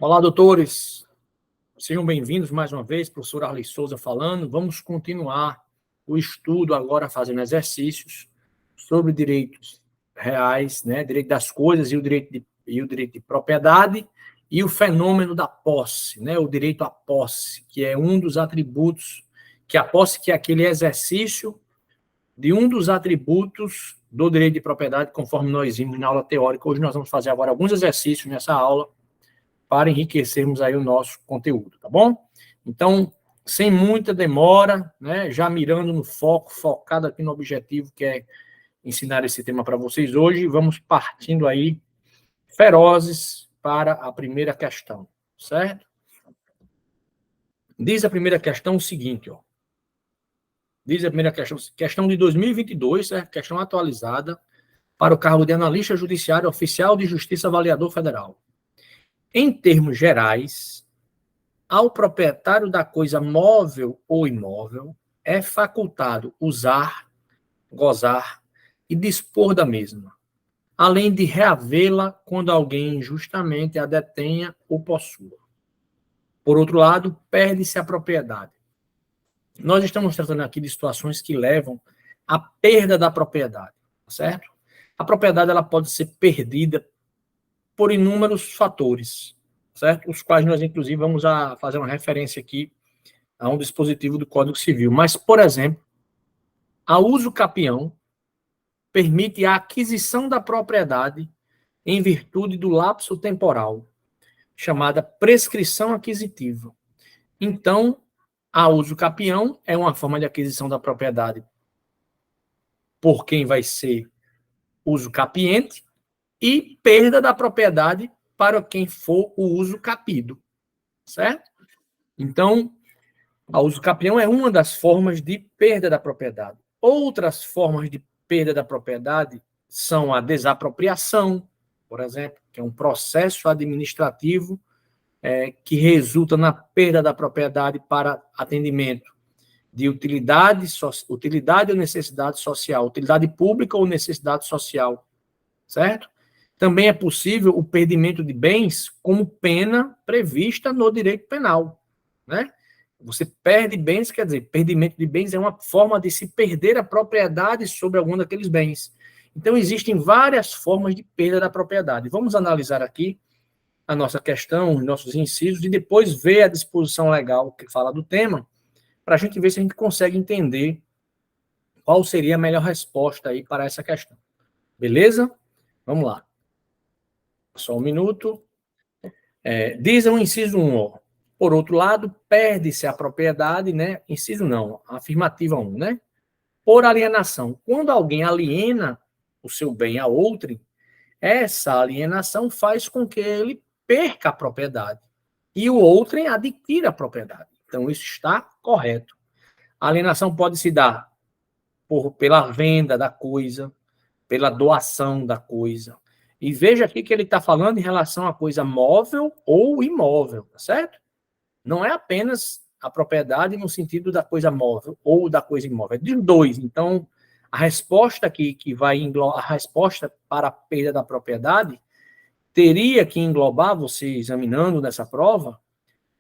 Olá, doutores. Sejam bem-vindos mais uma vez, professor Arley Souza falando. Vamos continuar o estudo agora fazendo exercícios sobre direitos reais, né? Direito das coisas e o direito de propriedade e o fenômeno da posse, né? O direito à posse, que é um dos atributos, que a posse que é aquele exercício de um dos atributos do direito de propriedade, conforme nós vimos na aula teórica. Hoje nós vamos fazer agora alguns exercícios nessa aula para enriquecermos aí o nosso conteúdo, tá bom? Então, sem muita demora, né, já mirando no foco, focado aqui no objetivo que é ensinar esse tema para vocês hoje, vamos partindo aí ferozes para a primeira questão, certo? Diz a primeira questão o seguinte, ó. Diz a primeira questão de 2022, certo? Questão atualizada para o cargo de analista judiciário oficial de justiça avaliador federal. Em termos gerais, ao proprietário da coisa móvel ou imóvel é facultado usar, gozar e dispor da mesma, além de reavê-la quando alguém injustamente a detenha ou possua. Por outro lado, perde-se a propriedade. Nós estamos tratando aqui de situações que levam à perda da propriedade, certo? A propriedade ela pode ser perdida por inúmeros fatores, certo? Os quais nós, inclusive, vamos fazer uma referência aqui a um dispositivo do Código Civil. Mas, por exemplo, a uso capião permite a aquisição da propriedade em virtude do lapso temporal, chamada prescrição aquisitiva. Então, a uso capião é uma forma de aquisição da propriedade por quem vai ser uso capiente e perda da propriedade para quem for o uso capido, certo? Então, a uso capião é uma das formas de perda da propriedade. Outras formas de perda da propriedade são a desapropriação, por exemplo, que é um processo administrativo que resulta na perda da propriedade para atendimento de utilidade ou necessidade social, utilidade pública ou necessidade social, certo? Também é possível o perdimento de bens como pena prevista no direito penal, né? Você perde bens, quer dizer, perdimento de bens é uma forma de se perder a propriedade sobre algum daqueles bens. Então, existem várias formas de perda da propriedade. Vamos analisar aqui a nossa questão, os nossos incisos, e depois ver a disposição legal que fala do tema, para a gente ver se a gente consegue entender qual seria a melhor resposta aí para essa questão. Beleza? Vamos lá. Só um minuto. Diz o inciso 1, ó. Por outro lado, perde-se a propriedade, né? Inciso não, afirmativa 1, né? Por alienação. Quando alguém aliena o seu bem a outrem, essa alienação faz com que ele perca a propriedade e o outrem adquira a propriedade. Então, isso está correto. A alienação pode se dar pela venda da coisa, pela doação da coisa. E veja aqui que ele está falando em relação a coisa móvel ou imóvel, tá certo? Não é apenas a propriedade no sentido da coisa móvel ou da coisa imóvel, é de dois. Então, a resposta aqui que vai englobar, a resposta para a perda da propriedade teria que englobar, você examinando nessa prova,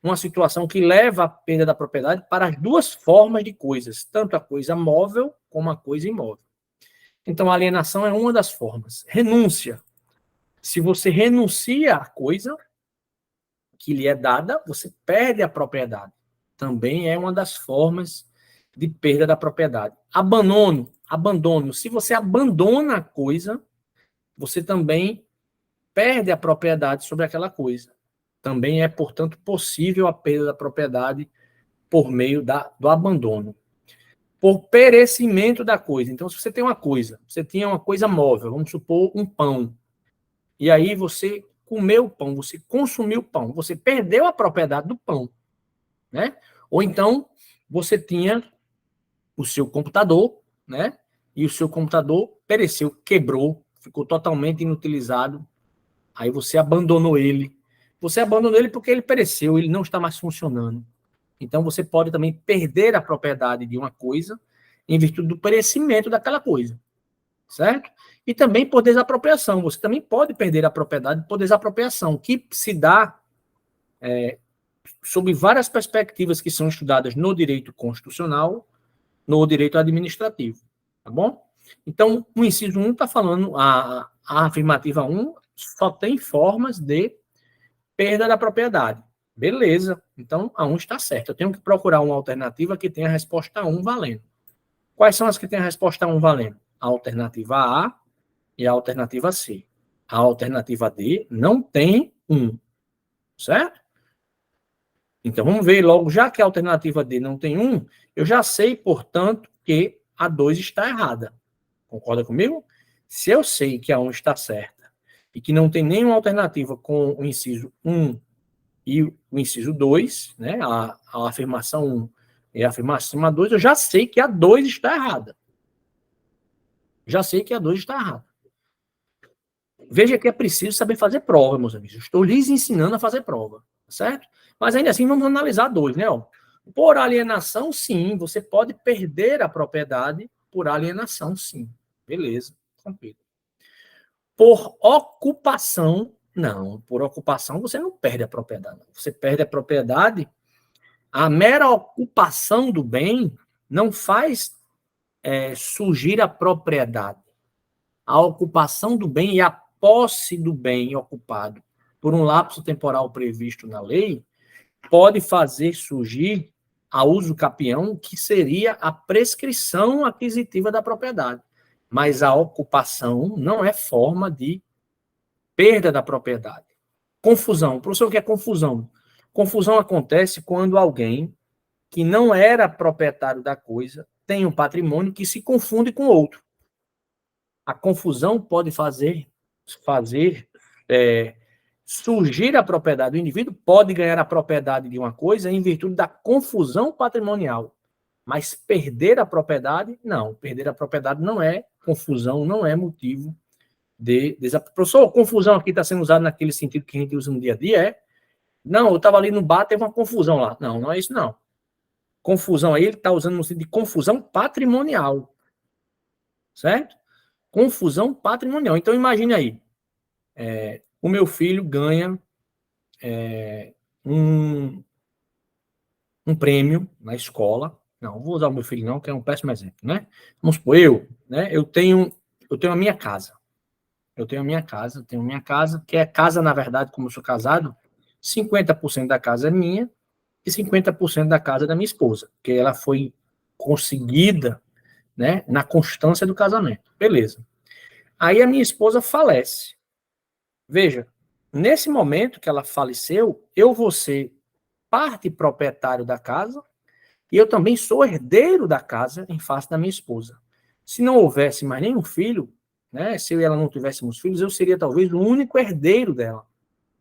uma situação que leva à perda da propriedade para as duas formas de coisas, tanto a coisa móvel como a coisa imóvel. Então, a alienação é uma das formas. Renúncia. Se você renuncia à coisa que lhe é dada, você perde a propriedade. Também é uma das formas de perda da propriedade. Abandono. Se você abandona a coisa, você também perde a propriedade sobre aquela coisa. Também é, portanto, possível a perda da propriedade por meio do abandono. Por perecimento da coisa. Então, se você tem uma coisa, você tinha uma coisa móvel, vamos supor um pão, e aí você comeu o pão, você consumiu o pão, você perdeu a propriedade do pão, né? Ou então, você tinha o seu computador, né? E o seu computador pereceu, quebrou, ficou totalmente inutilizado, aí você abandonou ele. Você abandonou ele porque ele pereceu, ele não está mais funcionando. Então, você pode também perder a propriedade de uma coisa em virtude do perecimento daquela coisa, certo? E também por desapropriação. Você também pode perder a propriedade por desapropriação, que se dá sob várias perspectivas que são estudadas no direito constitucional, no direito administrativo, tá bom? Então, o inciso 1 está falando, a afirmativa 1 só tem formas de perda da propriedade. Beleza, então a 1 está certa. Eu tenho que procurar uma alternativa que tenha a resposta 1 valendo. Quais são as que têm a resposta 1 valendo? A alternativa A e a alternativa C. A alternativa D não tem 1, certo? Então, vamos ver logo, já que a alternativa D não tem 1, eu já sei, portanto, que a 2 está errada. Concorda comigo? Se eu sei que a 1 está certa e que não tem nenhuma alternativa com o inciso 1 e o inciso 2, né, a afirmação 1 e a afirmação 2, eu já sei que a 2 está errada. Já sei que a 2 está errada. Veja que é preciso saber fazer prova, meus amigos. Eu estou lhes ensinando a fazer prova, certo? Mas ainda assim, vamos analisar 2, né? Por alienação, sim, você pode perder a propriedade por alienação, sim. Beleza, tranquilo. Por ocupação, não. Por ocupação, você não perde a propriedade. Você perde a propriedade. A mera ocupação do bem não faz surgir a propriedade. A ocupação do bem e a posse do bem ocupado por um lapso temporal previsto na lei pode fazer surgir a uso capião, que seria a prescrição aquisitiva da propriedade. Mas a ocupação não é forma de perda da propriedade. Confusão. Professor, o que é confusão? Confusão acontece quando alguém que não era proprietário da coisa tem um patrimônio que se confunde com outro. A confusão pode fazer surgir a propriedade. O indivíduo pode ganhar a propriedade de uma coisa em virtude da confusão patrimonial. Mas perder a propriedade, não. Perder a propriedade não é confusão, não é motivo de... Professor, confusão aqui está sendo usada naquele sentido que a gente usa no dia a dia, Não, eu estava ali no bar, teve uma confusão lá. Não, não é isso, não. Confusão aí, ele está usando no sentido de confusão patrimonial. Certo? Confusão patrimonial. Então, imagine aí. O meu filho ganha um prêmio na escola. Não vou usar o meu filho não, que é um péssimo exemplo, né? Vamos supor, eu tenho a minha casa. Eu tenho a minha casa, que é casa, na verdade, como eu sou casado, 50% da casa é minha e 50% da casa é da minha esposa, porque ela foi conseguida, né, na constância do casamento. Beleza. Aí a minha esposa falece. Veja, nesse momento que ela faleceu, eu vou ser parte proprietário da casa e eu também sou herdeiro da casa em face da minha esposa. Se não houvesse mais nenhum filho, né, se eu e ela não tivéssemos filhos, eu seria talvez o único herdeiro dela.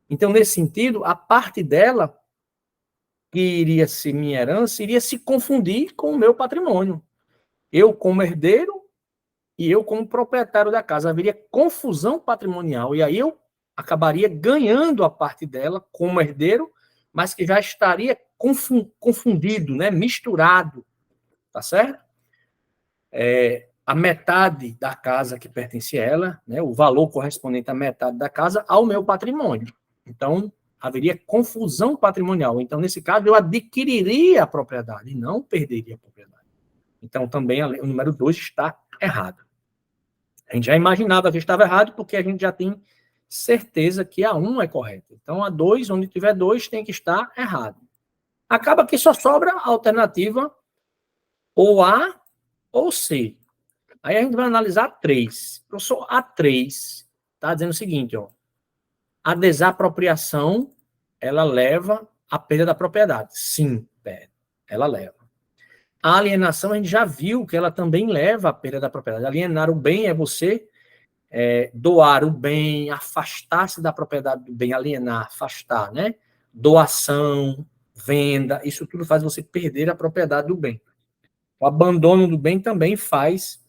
Então, nesse sentido, a parte dela, que iria ser minha herança, iria se confundir com o meu patrimônio. Eu como herdeiro e eu como proprietário da casa. Haveria confusão patrimonial e aí eu acabaria ganhando a parte dela como herdeiro, mas que já estaria confundido, né, misturado, tá certo? A metade da casa que pertence a ela, né, o valor correspondente à metade da casa, ao meu patrimônio. Então, haveria confusão patrimonial. Então, nesse caso, eu adquiriria a propriedade e não perderia a propriedade. Então, também o número 2 está errado. A gente já imaginava que estava errado porque a gente já tem certeza que a 1 é correta. Então, a 2, onde tiver 2, tem que estar errado. Acaba que só sobra a alternativa ou A ou C. Aí a gente vai analisar a 3. Professor, a 3 está dizendo o seguinte, ó. A desapropriação, ela leva à perda da propriedade. Sim, ela leva. A alienação, a gente já viu que ela também leva à perda da propriedade. Alienar o bem é você doar o bem, afastar-se da propriedade do bem, alienar, afastar, né? Doação, venda, isso tudo faz você perder a propriedade do bem. O abandono do bem também faz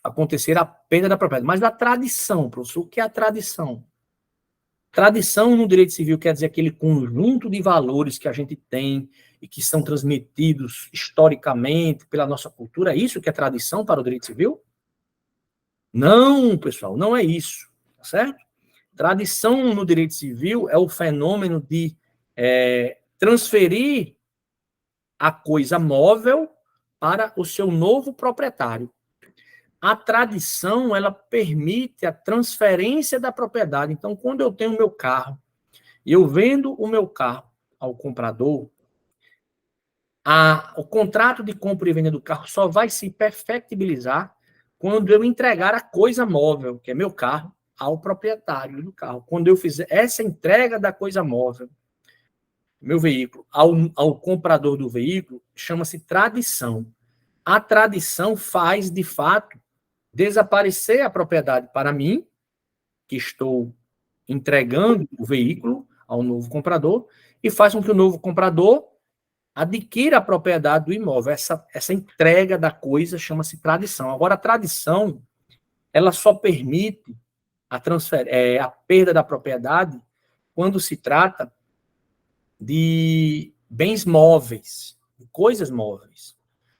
acontecer a perda da propriedade. Mas a tradição, professor, o que é a tradição? Tradição no direito civil quer dizer aquele conjunto de valores que a gente tem e que são transmitidos historicamente pela nossa cultura. É isso que é tradição para o direito civil? Não, pessoal, não é isso, tá certo? Tradição no direito civil é o fenômeno de transferir a coisa móvel para o seu novo proprietário. A tradição, ela permite a transferência da propriedade. Então, quando eu tenho o meu carro e eu vendo o meu carro ao comprador, o contrato de compra e venda do carro só vai se perfectibilizar quando eu entregar a coisa móvel, que é meu carro, ao proprietário do carro. Quando eu fizer essa entrega da coisa móvel, meu veículo, ao comprador do veículo, chama-se tradição. A tradição faz, de fato, desaparecer a propriedade para mim, que estou entregando o veículo ao novo comprador, e faz com que o novo comprador adquira a propriedade do imóvel. Essa entrega da coisa chama-se tradição. Agora, a tradição, ela só permite a perda da propriedade quando se trata de bens móveis, de coisas móveis.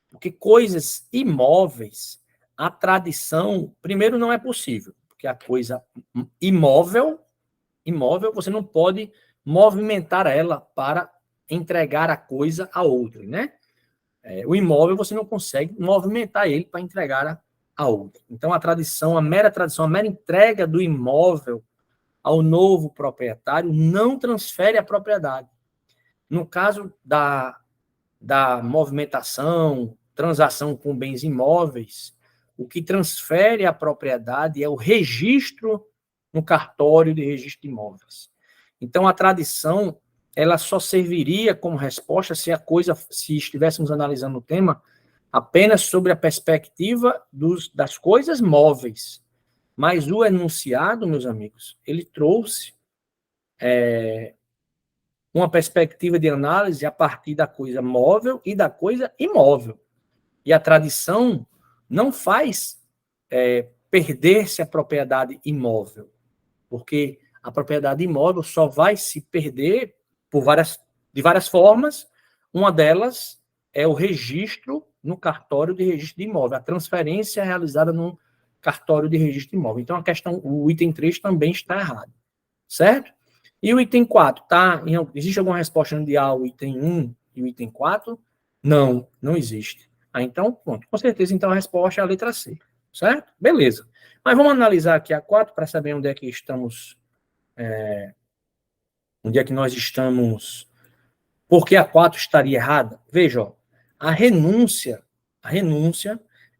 Porque coisas imóveis, a tradição, primeiro, não é possível, porque a coisa imóvel, você não pode movimentar ela para entregar a coisa a outro, né? O imóvel, você não consegue movimentar ele para entregar a outro. Então, a mera entrega do imóvel ao novo proprietário não transfere a propriedade. No caso da movimentação, transação com bens imóveis, o que transfere a propriedade é o registro no cartório de registro de imóveis. Então, a tradição, ela só serviria como resposta se estivéssemos analisando o tema apenas sobre a perspectiva das coisas móveis. Mas o enunciado, meus amigos, ele trouxe uma perspectiva de análise a partir da coisa móvel e da coisa imóvel. E a tradição não faz perder-se a propriedade imóvel, porque a propriedade imóvel só vai se perder de várias formas. Uma delas é o registro no cartório de registro de imóvel, a transferência realizada no cartório de registro de imóvel. Então, o item 3 também está errado, certo? E o item 4, existe alguma resposta de ao item 1 e o item 4? Não, não existe. Então, pronto. Com certeza, então, a resposta é a letra C, certo? Beleza. Mas vamos analisar aqui a 4 para saber onde é que estamos, onde é que nós estamos, porque a 4 estaria errada. Veja, ó, a renúncia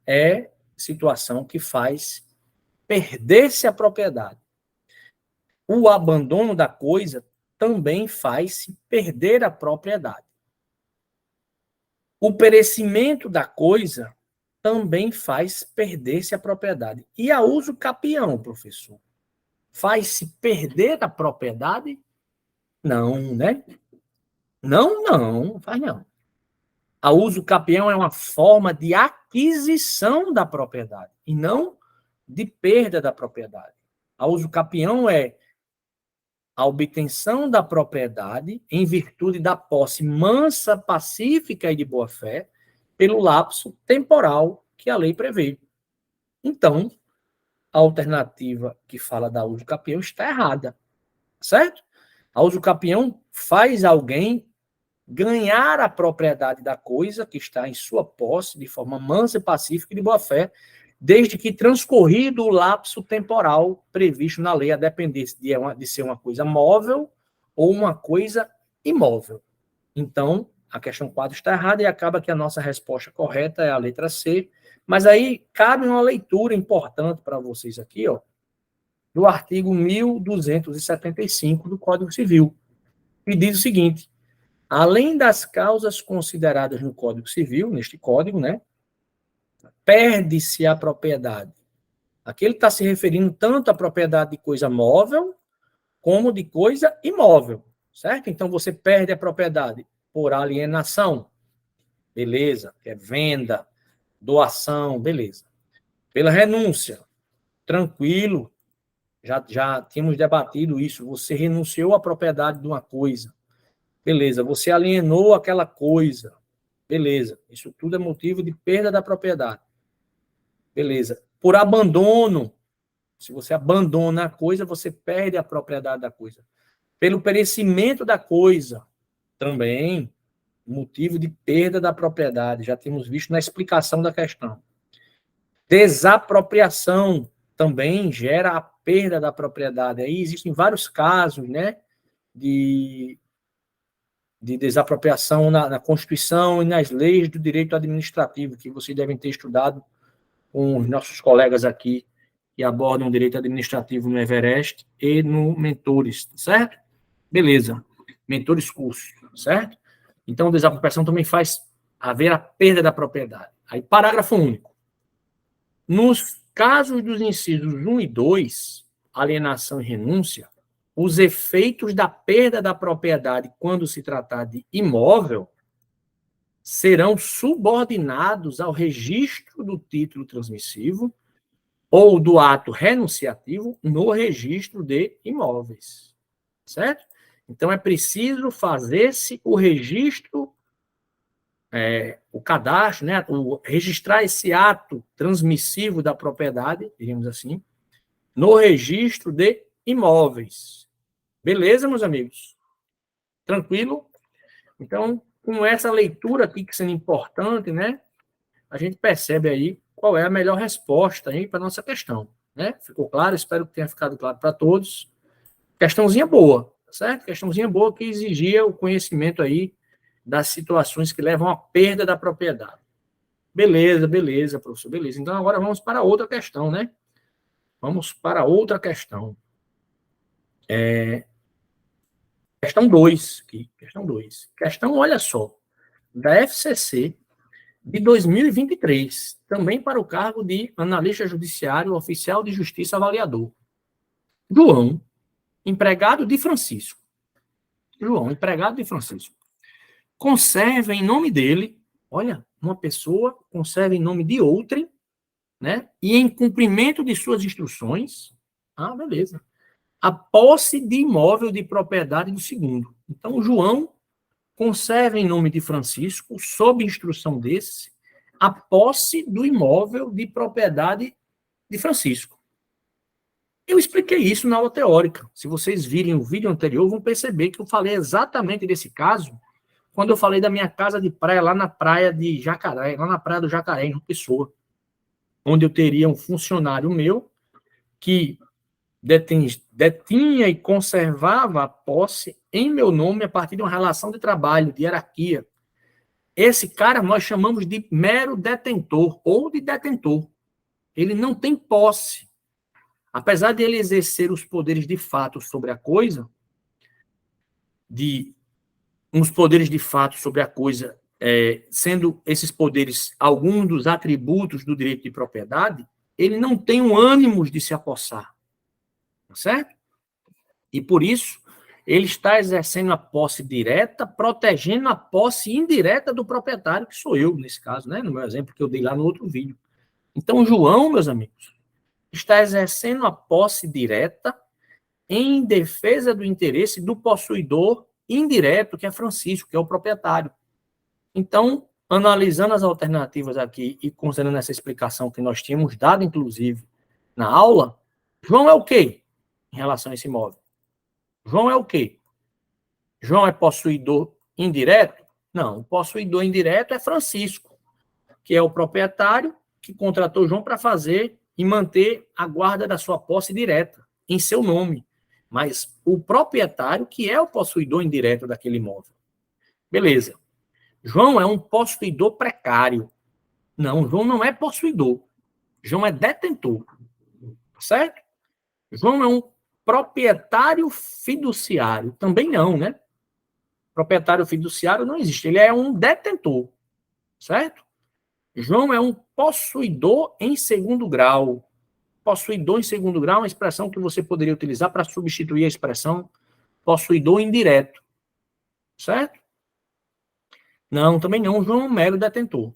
é situação que faz perder-se a propriedade. O abandono da coisa também faz-se perder a propriedade. O perecimento da coisa também faz perder-se a propriedade. E a uso capião, professor? Faz-se perder a propriedade? Não, né? Não faz não. A uso capião é uma forma de aquisição da propriedade e não de perda da propriedade. A uso capião é a obtenção da propriedade em virtude da posse mansa, pacífica e de boa-fé pelo lapso temporal que a lei prevê. Então, a alternativa que fala da uso capião está errada, certo? A uso capião faz alguém ganhar a propriedade da coisa que está em sua posse de forma mansa, pacífica e de boa-fé, desde que transcorrido o lapso temporal previsto na lei, a depender de ser uma coisa móvel ou uma coisa imóvel. Então, a questão 4 está errada e acaba que a nossa resposta correta é a letra C. Mas aí cabe uma leitura importante para vocês aqui, ó, do artigo 1275 do Código Civil, que diz o seguinte: além das causas consideradas no Código Civil, neste código, né, perde-se a propriedade. Aqui ele está se referindo tanto à propriedade de coisa móvel como de coisa imóvel, certo? Então, você perde a propriedade por alienação, beleza, é venda, doação, beleza. Pela renúncia, tranquilo, já tínhamos debatido isso, você renunciou à propriedade de uma coisa, beleza, você alienou aquela coisa, beleza, isso tudo é motivo de perda da propriedade. Beleza. Por abandono, Se você abandona a coisa, você perde a propriedade da coisa. Pelo perecimento da coisa, também, motivo de perda da propriedade. Já temos visto na explicação da questão. Desapropriação também gera a perda da propriedade. Aí existem vários casos, né, de desapropriação na Constituição e nas leis do direito administrativo, que vocês devem ter estudado com os nossos colegas aqui, que abordam o direito administrativo no Everest e no Mentores, certo? Beleza. Mentores cursos, certo? Então, desapropriação também faz haver a perda da propriedade. Aí, parágrafo único. Nos casos dos incisos 1 e 2, alienação e renúncia, os efeitos da perda da propriedade quando se tratar de imóvel serão subordinados ao registro do título transmissivo ou do ato renunciativo no registro de imóveis, certo? Então, é preciso fazer-se o registro, o cadastro, né, registrar esse ato transmissivo da propriedade, digamos assim, no registro de imóveis. Beleza, meus amigos? Tranquilo? Então, com essa leitura aqui que sendo importante, né, a gente percebe aí qual é a melhor resposta aí para a nossa questão, né? Ficou claro? Espero que tenha ficado claro para todos. Questãozinha boa, certo? Questãozinha boa que exigia o conhecimento aí das situações que levam à perda da propriedade. Beleza, beleza, professor, beleza. Então, agora vamos para outra questão, né? Vamos para outra questão. Questão 2, aqui, questão 2. Questão, olha só, da FCC de 2023, também para o cargo de analista judiciário, oficial de justiça avaliador. João, empregado de Francisco. João, empregado de Francisco. Conserva em nome dele, olha, uma pessoa conserva em nome de outrem, né? E em cumprimento de suas instruções, beleza, a posse de imóvel de propriedade do segundo. Então, o João conserva em nome de Francisco, sob instrução desse, a posse do imóvel de propriedade de Francisco. Eu expliquei isso na aula teórica. Se vocês virem o vídeo anterior, vão perceber que eu falei exatamente desse caso quando eu falei da minha casa de praia lá na praia de Jacaré, lá na praia do Jacaré, em João Pessoa, onde eu teria um funcionário meu que detinha e conservava a posse em meu nome a partir de uma relação de trabalho, de hierarquia. Esse cara nós chamamos de mero detentor ou de detentor. Ele não tem posse. Apesar de ele exercer os poderes de fato sobre a coisa, uns poderes de fato sobre a coisa, sendo esses poderes alguns dos atributos do direito de propriedade, ele não tem o ânimo de se apossar. Certo? E por isso, ele está exercendo a posse direta, protegendo a posse indireta do proprietário, que sou eu, nesse caso, né? No meu exemplo que eu dei lá no outro vídeo. Então, João, meus amigos, está exercendo a posse direta em defesa do interesse do possuidor indireto, que é Francisco, que é o proprietário. Então, analisando as alternativas aqui e considerando essa explicação que nós tínhamos dado, inclusive, na aula, João é o quê em relação a esse imóvel? João é o quê? João é possuidor indireto? Não, o possuidor indireto é Francisco, que é o proprietário que contratou João para fazer e manter a guarda da sua posse direta, em seu nome. Mas o proprietário que é o possuidor indireto daquele imóvel. Beleza. João é um possuidor precário. Não, João não é possuidor. João é detentor. Certo? João é um proprietário fiduciário. Também não, né? Proprietário fiduciário não existe. Ele é um detentor. Certo? João é um possuidor em segundo grau. Possuidor em segundo grau é uma expressão que você poderia utilizar para substituir a expressão possuidor indireto. Certo? Não, também não. João é um mero detentor.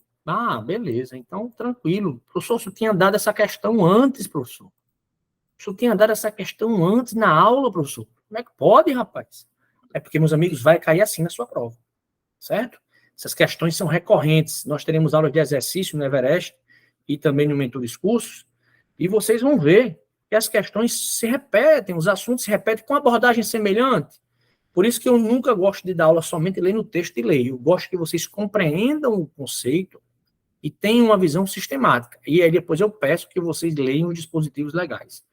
Beleza. Então, tranquilo. Professor, o senhor tinha dado essa questão antes, professor. O senhor tinha dado essa questão antes na aula, professor. Como é que pode, rapaz? É porque, meus amigos, vai cair assim na sua prova. Certo? Essas questões são recorrentes. Nós teremos aulas de exercício no Everest e também no Mentores Cursos. E vocês vão ver que as questões se repetem, os assuntos se repetem com abordagem semelhante. Por isso que eu nunca gosto de dar aula somente lendo o texto e ler. Eu gosto que vocês compreendam o conceito e tenham uma visão sistemática. E aí depois eu peço que vocês leiam os dispositivos legais.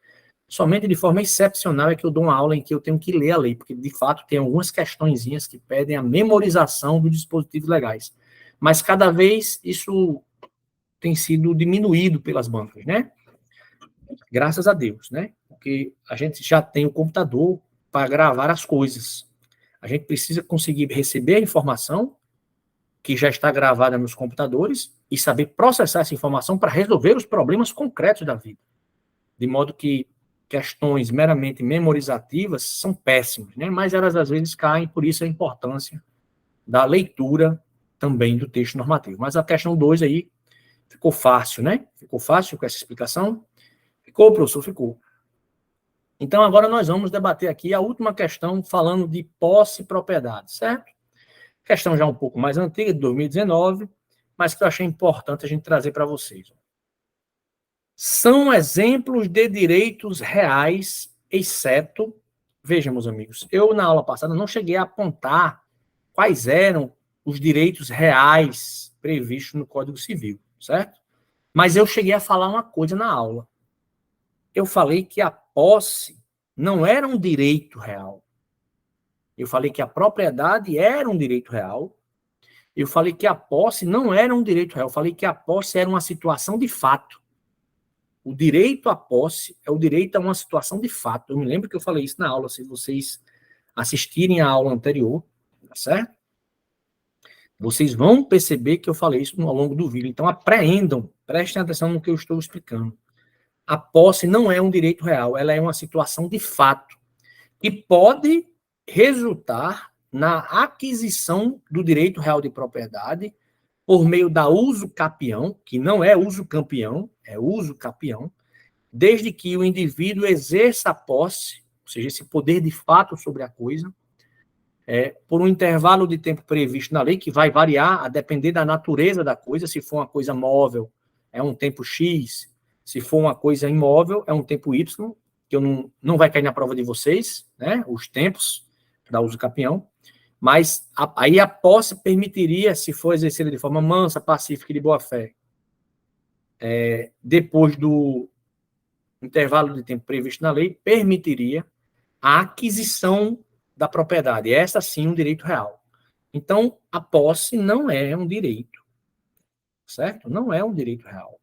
Somente de forma excepcional é que eu dou uma aula em que eu tenho que ler a lei, porque de fato tem algumas questõezinhas que pedem a memorização dos dispositivos legais. Mas cada vez isso tem sido diminuído pelas bancas, né? Graças a Deus, né? Porque a gente já tem o computador para gravar as coisas. A gente precisa conseguir receber a informação que já está gravada nos computadores e saber processar essa informação para resolver os problemas concretos da vida. De modo que questões meramente memorizativas são péssimas, né? Mas elas às vezes caem, por isso a importância da leitura também do texto normativo. Mas a questão 2 aí ficou fácil, né? Ficou fácil com essa explicação? Ficou, professor? Ficou. Então, agora nós vamos debater aqui a última questão, falando de posse e propriedade, certo? Questão já um pouco mais antiga, de 2019, mas que eu achei importante a gente trazer para vocês. São exemplos de direitos reais, exceto... Vejam, meus amigos, eu na aula passada não cheguei a apontar quais eram os direitos reais previstos no Código Civil, certo? Mas eu cheguei a falar uma coisa na aula. Eu falei que a posse não era um direito real. Eu falei que a propriedade era um direito real. Eu falei que a posse não era um direito real. Eu falei que a posse era uma situação de fato. O direito à posse é o direito a uma situação de fato. Eu me lembro que eu falei isso na aula, se vocês assistirem à aula anterior, tá certo? Vocês vão perceber que eu falei isso ao longo do vídeo. Então, apreendam, prestem atenção no que eu estou explicando. A posse não é um direito real, ela é uma situação de fato, que pode resultar na aquisição do direito real de propriedade por meio da uso capião, que não é uso campeão, é uso capião, desde que o indivíduo exerça a posse, ou seja, esse poder de fato sobre a coisa, por um intervalo de tempo previsto na lei, que vai variar a depender da natureza da coisa. Se for uma coisa móvel, é um tempo X, se for uma coisa imóvel, é um tempo Y, que eu não vai cair na prova de vocês, né, os tempos da uso capião, mas aí a posse permitiria, se for exercida de forma mansa, pacífica e de boa-fé, depois do intervalo de tempo previsto na lei, permitiria a aquisição da propriedade. Essa sim, um direito real. Então, a posse não é um direito, certo? Não é um direito real.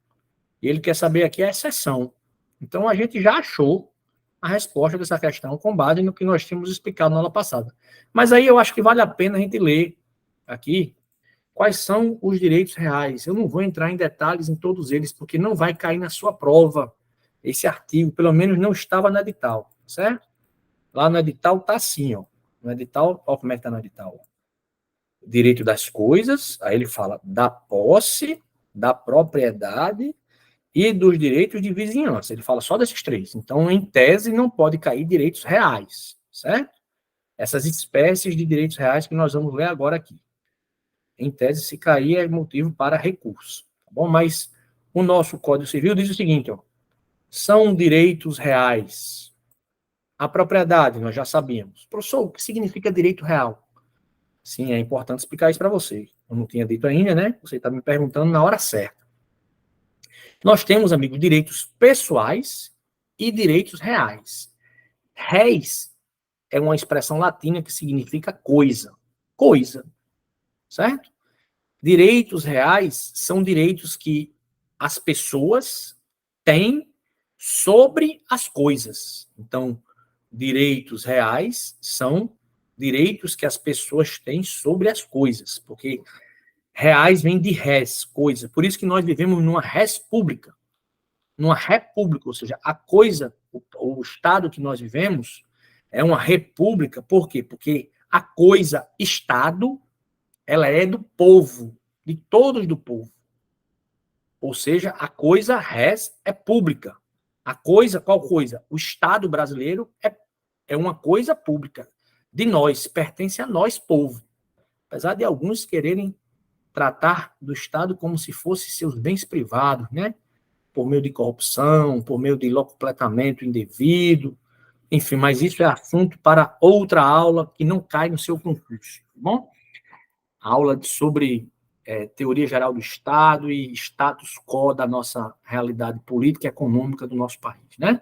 E ele quer saber aqui a exceção. Então, a gente já achou a resposta dessa questão com base no que nós tínhamos explicado na aula passada. Mas aí eu acho que vale a pena a gente ler aqui quais são os direitos reais. Eu não vou entrar em detalhes em todos eles, porque não vai cair na sua prova esse artigo, pelo menos não estava no edital, certo? Lá no edital está assim, ó. No edital, olha como é que está no edital. Direito das coisas, aí ele fala da posse, da propriedade e dos direitos de vizinhança. Ele fala só desses três. Então, em tese, não pode cair direitos reais, certo? Essas espécies de direitos reais que nós vamos ver agora aqui. Em tese, se cair, é motivo para recurso. Tá bom? Mas o nosso Código Civil diz o seguinte, ó. São direitos reais. A propriedade, nós já sabíamos. Professor, o que significa direito real? Sim, é importante explicar isso para você. Eu não tinha dito ainda, né? Você está me perguntando na hora certa. Nós temos, amigos, direitos pessoais e direitos reais. Res é uma expressão latina que significa coisa. Coisa. Certo? Direitos reais são direitos que as pessoas têm sobre as coisas. Então, direitos reais são direitos que as pessoas têm sobre as coisas, porque reais vem de res, coisa. Por isso que nós vivemos numa res pública, numa república, ou seja, a coisa, o estado que nós vivemos é uma república. Por quê? Porque a coisa, estado, ela é do povo, de todos do povo. Ou seja, a coisa res é pública. A coisa, qual coisa? O Estado brasileiro é uma coisa pública. De nós, pertence a nós, povo. Apesar de alguns quererem tratar do Estado como se fosse seus bens privados, né? por meio de corrupção, por meio de locupletamento indevido, enfim, mas isso é assunto para outra aula que não cai no seu concurso, tá bom? Aula sobre teoria geral do Estado e status quo da nossa realidade política e econômica do nosso país, né?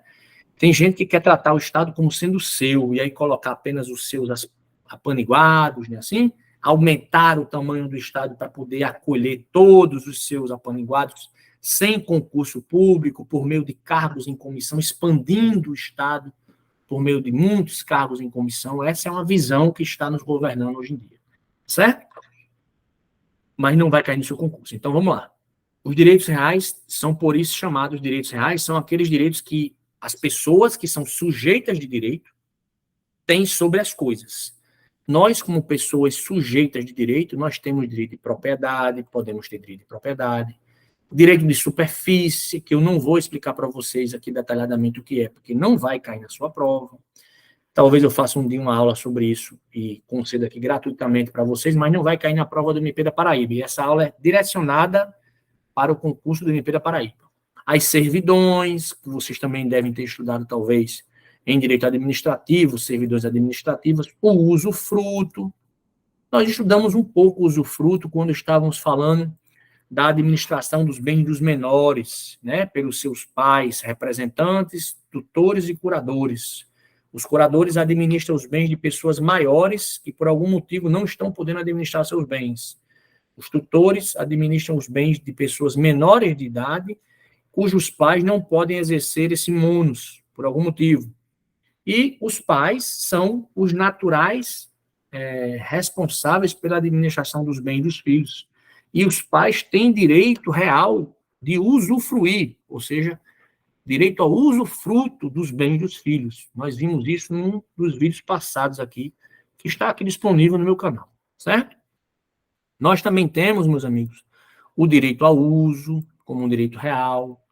Tem gente que quer tratar o Estado como sendo seu, e aí colocar apenas os seus apaniguados, né, assim, aumentar o tamanho do Estado para poder acolher todos os seus apaniguados, sem concurso público, por meio de cargos em comissão, expandindo o Estado por meio de muitos cargos em comissão. Essa é uma visão que está nos governando hoje em dia, certo? Mas não vai cair no seu concurso. Então, vamos lá. Os direitos reais são, por isso, chamados direitos reais, são aqueles direitos que as pessoas que são sujeitas de direito têm sobre as coisas. Nós, como pessoas sujeitas de direito, nós temos direito de propriedade, podemos ter direito de propriedade, direito de superfície, que eu não vou explicar para vocês aqui detalhadamente o que é, porque não vai cair na sua prova. Talvez eu faça um dia uma aula sobre isso e conceda aqui gratuitamente para vocês, mas não vai cair na prova do MP da Paraíba. E essa aula é direcionada para o concurso do MP da Paraíba. As servidões, que vocês também devem ter estudado, talvez, em direito administrativo, servidões administrativas, o usufruto. Nós estudamos um pouco o usufruto quando estávamos falando da administração dos bens dos menores, né, pelos seus pais, representantes, tutores e curadores. Os curadores administram os bens de pessoas maiores que, por algum motivo, não estão podendo administrar seus bens. Os tutores administram os bens de pessoas menores de idade, cujos pais não podem exercer esse munus, por algum motivo. E os pais são os naturais responsáveis pela administração dos bens dos filhos. E os pais têm direito real de usufruir, ou seja, direito ao usufruto dos bens dos filhos. Nós vimos isso num dos vídeos passados aqui, que está aqui disponível no meu canal, certo? Nós também temos, meus amigos, o direito ao uso, como um direito real,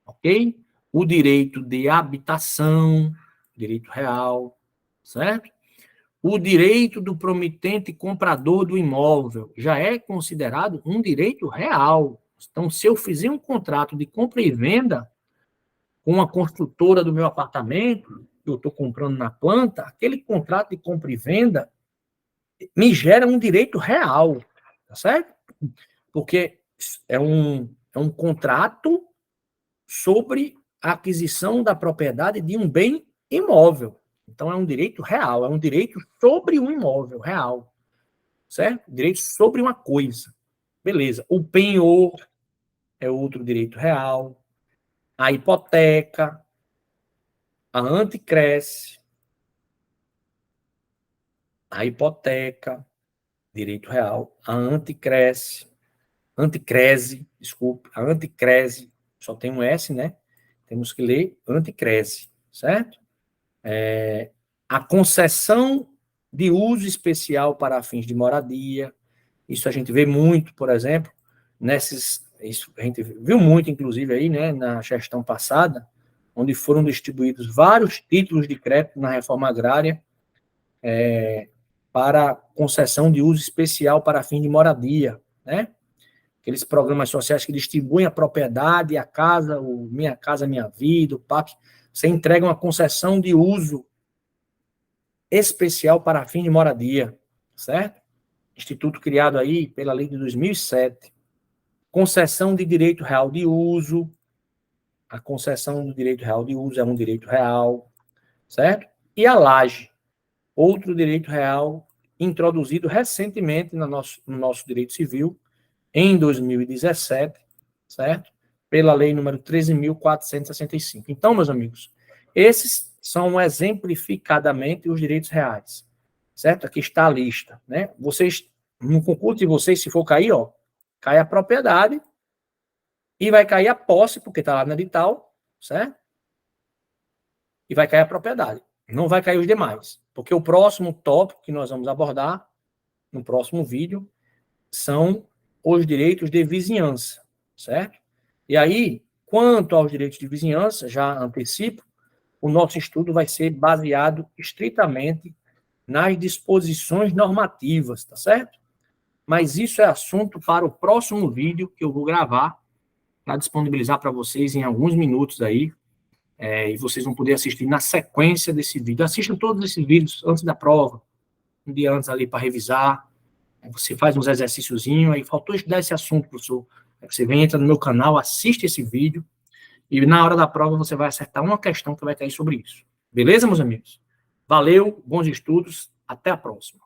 ok? O direito de habitação, direito real, certo? O direito do promitente comprador do imóvel já é considerado um direito real. Então, se eu fizer um contrato de compra e venda com a construtora do meu apartamento, que eu estou comprando na planta, aquele contrato de compra e venda me gera um direito real, tá certo? Porque é um contrato sobre a aquisição da propriedade de um bem imóvel. Então, é um direito real, é um direito sobre um imóvel real, certo? Direito sobre uma coisa. Beleza. O penhor é outro direito real. A hipoteca, a anticresse, a hipoteca, direito real. A anticrese, desculpe, a anticrese, só tem um S, né? Temos que ler anticrese, certo? A concessão de uso especial para fins de moradia, isso a gente vê muito, por exemplo, isso a gente viu muito, inclusive, aí, né, na gestão passada, onde foram distribuídos vários títulos de crédito na reforma agrária para concessão de uso especial para fim de moradia, né? Aqueles programas sociais que distribuem a propriedade, a casa, o Minha Casa Minha Vida, o PAC, você entrega uma concessão de uso especial para fim de moradia, certo? Instituto criado aí pela lei de 2007. Concessão de direito real de uso. A concessão do direito real de uso é um direito real, certo? E a laje, outro direito real introduzido recentemente no nosso direito civil, em 2017, certo? Pela lei número 13.465. Então, meus amigos, esses são exemplificadamente os direitos reais, certo? Aqui está a lista, né? Vocês, no concurso de vocês, se for cair, ó, cai a propriedade e vai cair a posse, porque está lá no edital, certo? E vai cair a propriedade. Não vai cair os demais, porque o próximo tópico que nós vamos abordar no próximo vídeo são os direitos de vizinhança, certo? E aí, quanto aos direitos de vizinhança, já antecipo, o nosso estudo vai ser baseado estritamente nas disposições normativas, tá certo? Mas isso é assunto para o próximo vídeo que eu vou gravar, para disponibilizar para vocês em alguns minutos aí, e vocês vão poder assistir na sequência desse vídeo. Assistam todos esses vídeos antes da prova, um dia antes ali para revisar. Você faz uns exercíciozinhos, aí faltou estudar esse assunto, professor. Você vem, entra no meu canal, assiste esse vídeo, e na hora da prova você vai acertar uma questão que vai cair sobre isso. Beleza, meus amigos? Valeu, bons estudos, até a próxima.